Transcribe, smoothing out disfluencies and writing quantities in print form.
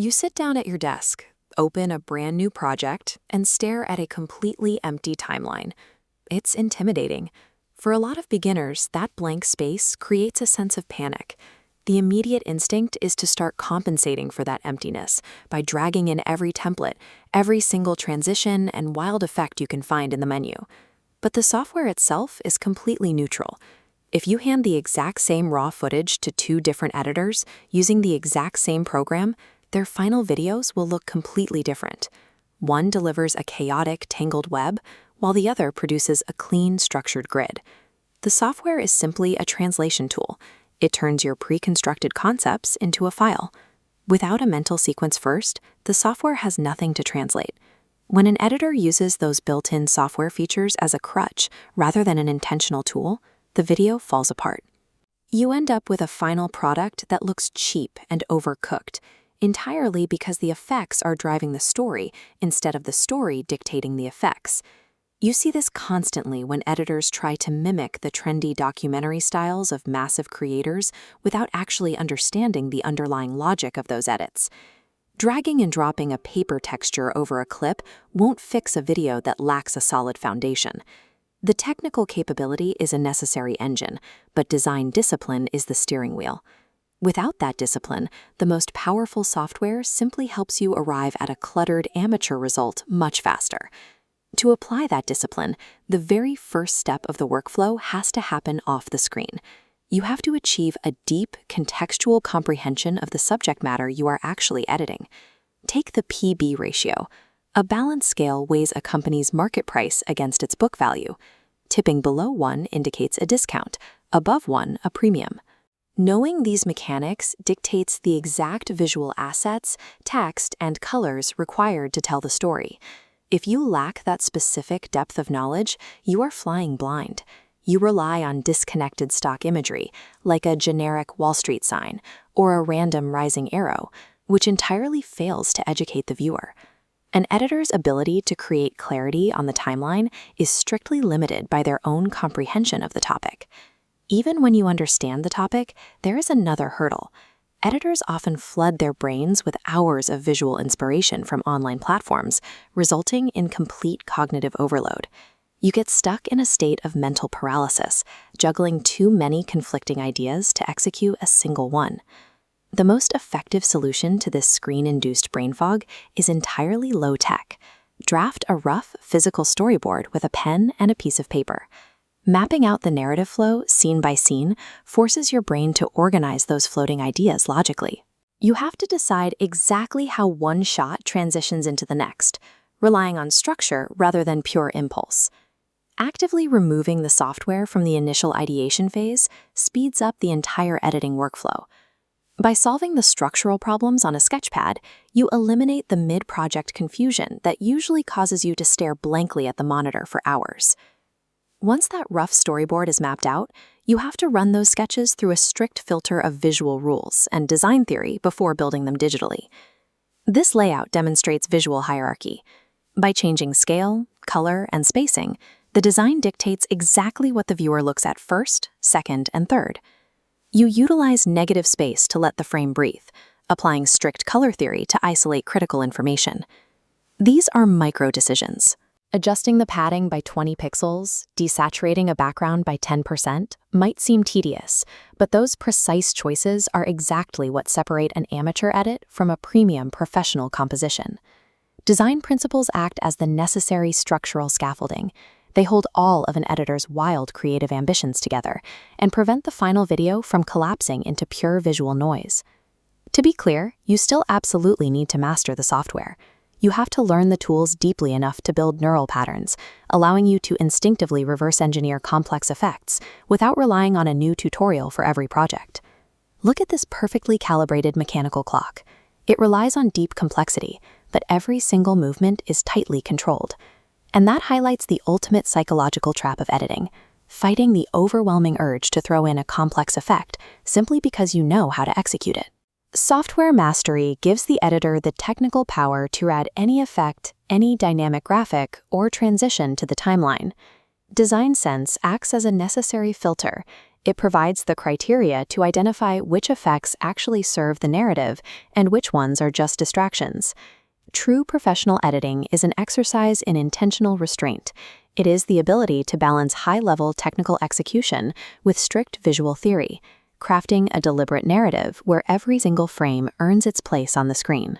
You sit down at your desk, open a brand new project, and stare at a completely empty timeline. It's intimidating. For a lot of beginners, that blank space creates a sense of panic. The immediate instinct is to start compensating for that emptiness by dragging in every template, every single transition and wild effect you can find in the menu. But the software itself is completely neutral. If you hand the exact same raw footage to two different editors using the exact same program, their final videos will look completely different. One delivers a chaotic, tangled web, while the other produces a clean, structured grid. The software is simply a translation tool. It turns your pre-constructed concepts into a file. Without a mental sequence first, the software has nothing to translate. When an editor uses those built-in software features as a crutch rather than an intentional tool, the video falls apart. You end up with a final product that looks cheap and overcooked, entirely because the effects are driving the story instead of the story dictating the effects. You see this constantly when editors try to mimic the trendy documentary styles of massive creators without actually understanding the underlying logic of those edits. Dragging and dropping a paper texture over a clip won't fix a video that lacks a solid foundation. The technical capability is a necessary engine, but design discipline is the steering wheel. Without that discipline, the most powerful software simply helps you arrive at a cluttered amateur result much faster. To apply that discipline, the very first step of the workflow has to happen off the screen. You have to achieve a deep, contextual comprehension of the subject matter you are actually editing. Take the PB ratio. A balance scale weighs a company's market price against its book value. Tipping below 1 indicates a discount, above 1 a premium. Knowing these mechanics dictates the exact visual assets, text, and colors required to tell the story. If you lack that specific depth of knowledge, you are flying blind. You rely on disconnected stock imagery, like a generic Wall Street sign or a random rising arrow, which entirely fails to educate the viewer. An editor's ability to create clarity on the timeline is strictly limited by their own comprehension of the topic. Even when you understand the topic, there is another hurdle. Editors often flood their brains with hours of visual inspiration from online platforms, resulting in complete cognitive overload. You get stuck in a state of mental paralysis, juggling too many conflicting ideas to execute a single one. The most effective solution to this screen-induced brain fog is entirely low-tech. Draft a rough, physical storyboard with a pen and a piece of paper. Mapping out the narrative flow, scene by scene, forces your brain to organize those floating ideas logically. You have to decide exactly how one shot transitions into the next, relying on structure rather than pure impulse. Actively removing the software from the initial ideation phase speeds up the entire editing workflow. By solving the structural problems on a sketchpad, you eliminate the mid-project confusion that usually causes you to stare blankly at the monitor for hours. Once that rough storyboard is mapped out, you have to run those sketches through a strict filter of visual rules and design theory before building them digitally. This layout demonstrates visual hierarchy. By changing scale, color, and spacing, the design dictates exactly what the viewer looks at first, second, and third. You utilize negative space to let the frame breathe, applying strict color theory to isolate critical information. These are micro decisions. Adjusting the padding by 20 pixels, desaturating a background by 10% might seem tedious, but those precise choices are exactly what separate an amateur edit from a premium professional composition. Design principles act as the necessary structural scaffolding. They hold all of an editor's wild creative ambitions together and prevent the final video from collapsing into pure visual noise. To be clear, you still absolutely need to master the software. You have to learn the tools deeply enough to build neural patterns, allowing you to instinctively reverse engineer complex effects without relying on a new tutorial for every project. Look at this perfectly calibrated mechanical clock. It relies on deep complexity, but every single movement is tightly controlled. And that highlights the ultimate psychological trap of editing, fighting the overwhelming urge to throw in a complex effect simply because you know how to execute it. Software mastery gives the editor the technical power to add any effect, any dynamic graphic, or transition to the timeline. Design sense acts as a necessary filter, It provides the criteria to identify which effects actually serve the narrative and which ones are just distractions. True professional editing is an exercise in intentional restraint. It is the ability to balance high-level technical execution with strict visual theory, crafting a deliberate narrative where every single frame earns its place on the screen.